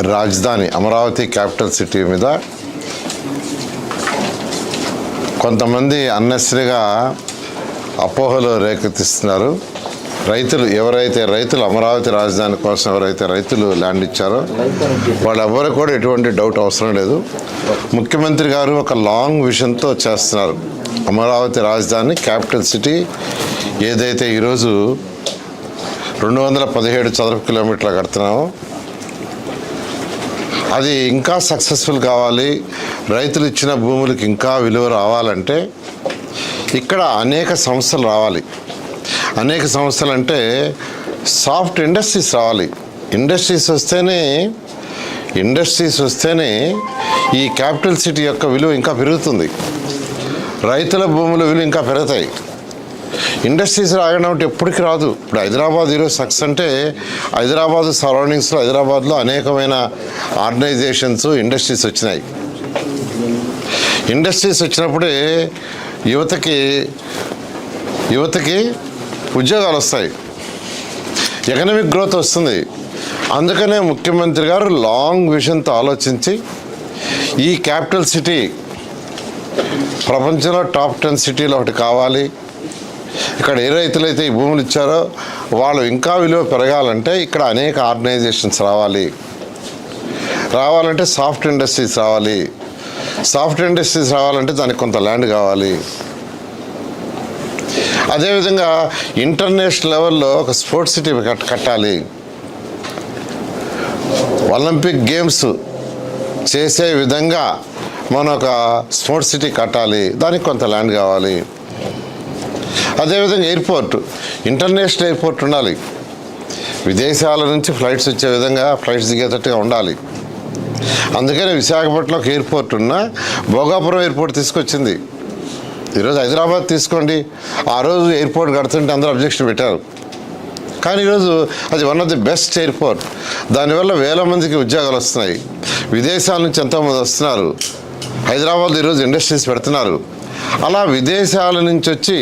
రాజధాని Amaravati capital city మీద కొంతమంది అన్నెసరీగా అపోహలు రేకెత్తిస్తున్నారు. రైతులు అమరావతి రాజధాని కోసం ఎవరైతే రైతులు ల్యాండ్ ఇచ్చారో వాళ్ళెవ్వరు కూడా ఎటువంటి డౌట్ అవసరం లేదు. ముఖ్యమంత్రి గారు ఒక లాంగ్ విజన్తో చేస్తున్నారు. అమరావతి రాజధాని క్యాపిటల్ సిటీ ఏదైతే ఈరోజు 217 చదరపు కిలోమీటర్లు కడుతున్నామో అది ఇంకా సక్సెస్ఫుల్ కావాలి, రైతులు ఇచ్చిన భూములకు ఇంకా విలువ రావాలంటే ఇక్కడ అనేక సంస్థలు రావాలి. అనేక సంస్థలు అంటే సాఫ్ట్ ఇండస్ట్రీస్ రావాలి. ఇండస్ట్రీస్ వస్తేనే ఈ క్యాపిటల్ సిటీ యొక్క విలువ ఇంకా పెరుగుతుంది, రైతుల భూముల విలువ ఇంకా పెరుగుతాయి. ఇండస్ట్రీస్ రావడం అంటే ఎప్పటికీ రాదు. ఇప్పుడు హైదరాబాద్ ఈరోజు సక్సెస్ అంటే హైదరాబాద్ సరౌండింగ్స్లో హైదరాబాద్లో అనేకమైన ఆర్గనైజేషన్స్ ఇండస్ట్రీస్ వచ్చినాయి. ఇండస్ట్రీస్ వచ్చినప్పుడే యువతకి ఉద్యోగాలు వస్తాయి, ఎకనామిక్ గ్రోత్ వస్తుంది. అందుకనే ముఖ్యమంత్రి గారు లాంగ్ విజన్తో ఆలోచించి ఈ క్యాపిటల్ సిటీ ప్రపంచంలో టాప్ 10 సిటీలో ఒకటి కావాలి. ఇక్కడ ఏ రైతులైతే ఈ భూములు ఇచ్చారో వాళ్ళు ఇంకా విలువ పెరగాలంటే ఇక్కడ అనేక ఆర్గనైజేషన్స్ రావాలంటే సాఫ్ట్ ఇండస్ట్రీస్ రావాలంటే దానికి కొంత ల్యాండ్ కావాలి. అదేవిధంగా ఇంటర్నేషనల్ లెవెల్లో ఒక స్పోర్ట్స్ సిటీ కట్టాలి. ఒలింపిక్ గేమ్స్ చేసే విధంగా మనం ఒక స్పోర్ట్స్ సిటీ కట్టాలి, దానికి కొంత ల్యాండ్ కావాలి. అదేవిధంగా ఇంటర్నేషనల్ ఎయిర్పోర్ట్ ఉండాలి. విదేశాల నుంచి ఫ్లైట్స్ వచ్చే విధంగా ఫ్లైట్స్ దిగేటట్టుగా ఉండాలి. అందుకనే విశాఖపట్నంలో ఒక ఎయిర్పోర్ట్ భోగాపురం ఎయిర్పోర్ట్ తీసుకొచ్చింది. ఈరోజు హైదరాబాద్ తీసుకోండి, ఆ రోజు ఎయిర్పోర్ట్ కడుతుంటే అందరూ అబ్జెక్షన్ పెట్టారు. కానీ ఈరోజు అది one of the best airport. దానివల్ల వేల మందికి ఉద్యోగాలు వస్తున్నాయి, విదేశాల నుంచి ఎంతోమంది వస్తున్నారు. హైదరాబాద్ ఈరోజు ఇండస్ట్రీస్ పెడుతున్నారు. అలా విదేశాల నుంచి వచ్చి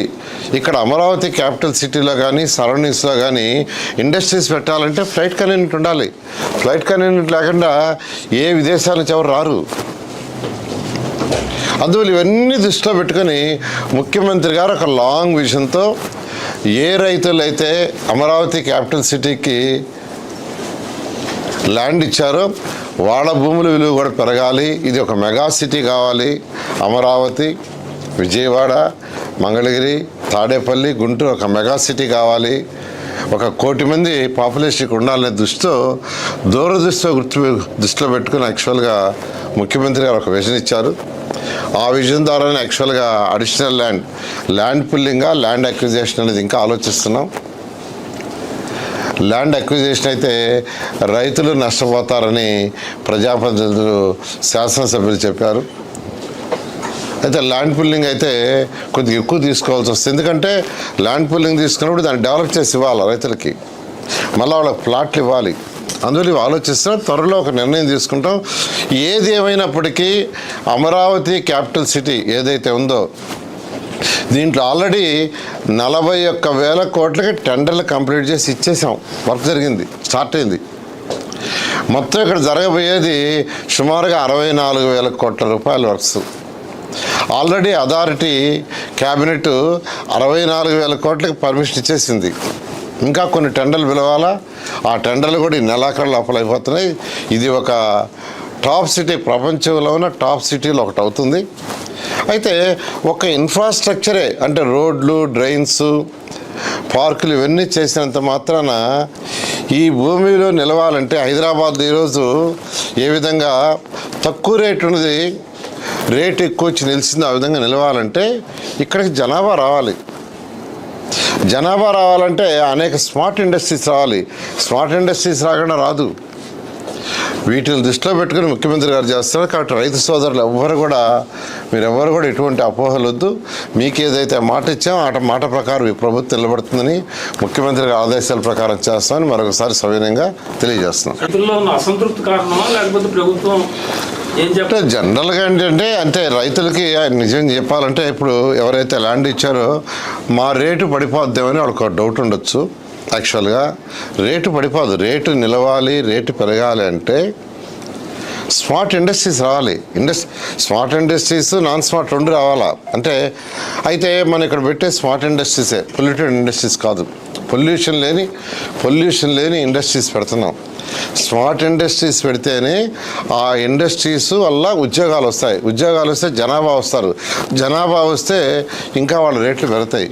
ఇక్కడ అమరావతి క్యాపిటల్ సిటీలో కానీ సరౌండింగ్స్లో కానీ ఇండస్ట్రీస్ పెట్టాలంటే ఫ్లైట్ కన్వీనియంట్ ఉండాలి. ఫ్లైట్ కన్వీనియంట్ లేకుండా ఏ విదేశాల నుంచి ఎవరు రారు. అందువల్ల ఇవన్నీ దృష్టిలో పెట్టుకొని ముఖ్యమంత్రి గారు ఒక లాంగ్ విజన్తో ఏ రైతులైతే అమరావతి క్యాపిటల్ సిటీకి ల్యాండ్ ఇచ్చారో వాళ్ళ భూముల విలువ కూడా పెరగాలి. ఇది ఒక మెగా సిటీ కావాలి. అమరావతి, విజయవాడ, మంగళగిరి, తాడేపల్లి, గుంటూరు ఒక మెగా సిటీ కావాలి. 1 కోటి మంది పాపులేషన్కి ఉండాలనే దృష్టిలో పెట్టుకుని యాక్చువల్గా ముఖ్యమంత్రి గారు ఒక విజన్ ఇచ్చారు. ఆ విజన్ ద్వారానే యాక్చువల్గా అడిషనల్ ల్యాండ్ పుల్లింగ్గా ల్యాండ్ అక్విజిషన్ అనేది ఇంకా ఆలోచిస్తున్నాం. ల్యాండ్ అక్విజిషన్ అయితే రైతులు నష్టపోతారని ప్రజాప్రతినిధులు, శాసనసభ్యులు చెప్పారు. అయితే ల్యాండ్ పుల్లింగ్ అయితే కొద్దిగా ఎక్కువ తీసుకోవాల్సి వస్తుంది. ఎందుకంటే ల్యాండ్ పుల్లింగ్ తీసుకున్నప్పుడు దాన్ని డెవలప్ చేసి ఇవ్వాలి రైతులకి, మళ్ళీ వాళ్ళకి ప్లాట్లు ఇవ్వాలి. అందువల్ల ఇవి ఆలోచిస్తున్నాం. త్వరలో ఒక నిర్ణయం తీసుకుంటాం. ఏది ఏమైనప్పటికీ అమరావతి క్యాపిటల్ సిటీ ఏదైతే ఉందో దీంట్లో ఆల్రెడీ 41,000 కోట్లకి టెండర్లు కంప్లీట్ చేసి ఇచ్చేసాం. వర్క్ జరిగింది, స్టార్ట్ అయింది. మొత్తం ఇక్కడ జరగబోయేది సుమారుగా 64,000 కోట్ల రూపాయల వర్క్స్. ఆల్రెడీ అథారిటీ క్యాబినెట్ 64,000 కోట్లకి పర్మిషన్ ఇచ్చేసింది. ఇంకా కొన్ని టెండర్లు పిలవాలా. ఆ టెండర్లు కూడా ఈ నెలాఖరు లోపల అయిపోతున్నాయి. ఇది ఒక టాప్ సిటీ, ప్రపంచంలో ఉన్న టాప్ సిటీలో ఒకటి అవుతుంది. అయితే ఒక ఇన్ఫ్రాస్ట్రక్చరే అంటే రోడ్లు, డ్రైన్స్, పార్కులు ఇవన్నీ చేసినంత మాత్రాన ఈ భూమిలో నిలవాలంటే హైదరాబాద్ ఈరోజు ఏ విధంగా తక్కువ రేటు ఉన్నది, రేటు ఎక్కువ వచ్చి నిలిచింది, ఆ విధంగా నిలవాలంటే ఇక్కడికి జనాభా రావాలంటే అనేక స్మార్ట్ ఇండస్ట్రీస్ రావాలి. స్మార్ట్ ఇండస్ట్రీస్ రాకుండా రాదు. వీటిని దృష్టిలో పెట్టుకుని ముఖ్యమంత్రి గారు చేస్తున్నారు. కాబట్టి రైతు సోదరులు ఎవ్వరు కూడా ఎటువంటి అపోహలు వద్దు. మీకు ఏదైతే మాట ఇచ్చామో ఆ మాట ప్రకారం ఈ ప్రభుత్వం నిలబడుతుందని ముఖ్యమంత్రి గారి ఆదేశాల ప్రకారం చేస్తామని మరొకసారి సవినయంగా తెలియజేస్తున్నాం. అంటే జనరల్గా ఏంటంటే రైతులకి నిజం చెప్పాలంటే ఇప్పుడు ఎవరైతే ల్యాండ్ ఇచ్చారో మా రేటు పడిపోద్దామని వాళ్ళకి ఒక డౌట్ ఉండొచ్చు. యాక్చువల్గా రేటు పడిపోదు. రేటు నిలవాలి, రేటు పెరగాలి అంటే స్మార్ట్ ఇండస్ట్రీస్ రావాలి. స్మార్ట్ ఇండస్ట్రీస్ నాన్ స్మార్ట్ రెండు రావాలా అంటే, అయితే మనం ఇక్కడ పెట్టే స్మార్ట్ ఇండస్ట్రీసే, పొల్యూటెడ్ ఇండస్ట్రీస్ కాదు. పొల్యూషన్ లేని ఇండస్ట్రీస్ పెడుతున్నాం. స్మార్ట్ ఇండస్ట్రీస్ పెడితేనే ఆ ఇండస్ట్రీస్ వల్ల ఉద్యోగాలు వస్తే జనాభా వస్తారు. జనాభా వస్తే ఇంకా వాళ్ళ రేట్లు పెరుగుతాయి.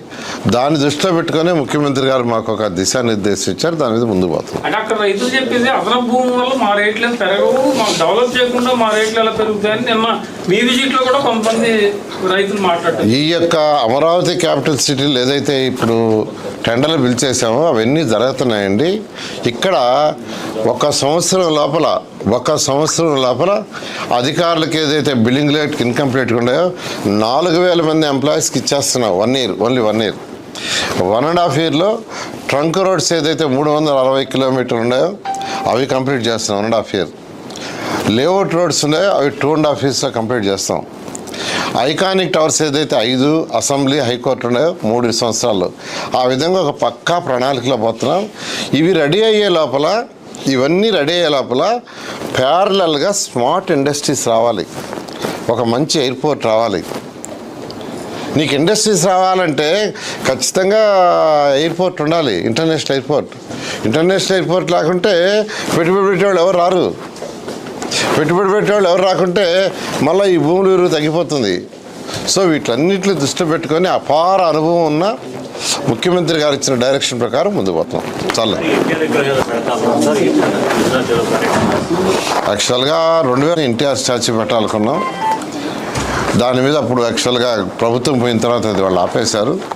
దాన్ని దృష్టిలో పెట్టుకొని ముఖ్యమంత్రి గారు మాకు ఒక దిశానిర్దేశం ఇచ్చారు. దాని మీద ముందుకు పోతాం. అంటే అక్కడ రైతులు చెప్పేది అదనపు భూమి వల్ల మా రేట్లు పెరగవు, మాకు డెవలప్ చేయకుండా మా రేట్లు ఎలా పెరుగుతాయని నిన్న మీ విజిట్లో కూడా కొంతమంది రైతులు మాట్లాడారు. ఈ యొక్క అమరావతి క్యాపిటల్ సిటీలు ఏదైతే ఇప్పుడు టెండర్లు పిలిచేసామో అవన్నీ జరుగుతున్నాయండి. ఇక్కడ ఒక సంవత్సరం లోపల అధికారులకు ఏదైతే బిల్లింగ్ రేట్ ఇన్కంప్లీట్గా ఉన్నాయో 4,000 మంది ఎంప్లాయీస్కి ఇచ్చేస్తున్నాం. 1 year, ఓన్లీ 1 year. 1.5 yearలో ట్రంక్ రోడ్స్ ఏదైతే 360 కిలోమీటర్లు ఉన్నాయో అవి కంప్లీట్ చేస్తున్నాం 1.5 year. లేఅవుట్ రోడ్స్ ఉన్నాయో అవి 2.5 yearsలో కంప్లీట్ చేస్తాం. ఐకానిక్ టవర్స్ ఏదైతే 5 అసెంబ్లీ హైకోర్టు ఉన్నాయో 3 సంవత్సరాల్లో. ఆ విధంగా ఒక పక్కా ప్రణాళికలో పోతున్నాం. ఇవన్నీ రెడీ అయ్యే లోపల ప్యారలల్గా స్మార్ట్ ఇండస్ట్రీస్ రావాలి, ఒక మంచి ఎయిర్పోర్ట్ రావాలి. నీకు ఇండస్ట్రీస్ రావాలంటే ఖచ్చితంగా ఎయిర్పోర్ట్ ఉండాలి, ఇంటర్నేషనల్ ఎయిర్పోర్ట్ లేకుంటే పెట్టుబడి పెట్టేవాళ్ళు ఎవరు రాకుంటే మళ్ళీ ఈ భూముల విలువ తగ్గిపోతుంది. సో వీటన్నిటిని దృష్టిలో పెట్టుకొని అపార అనుభవం ఉన్న ముఖ్యమంత్రి గారు ఇచ్చిన డైరెక్షన్ ప్రకారం ముందుకు పోతాం. చాలా యాక్చువల్గా 2000 ఎన్టీఆర్ స్టాచ్యూ పెట్టాలనుకున్నాం. దాని మీద అప్పుడు యాక్చువల్గా ప్రభుత్వం పోయిన తర్వాత అది వాళ్ళు ఆపేశారు.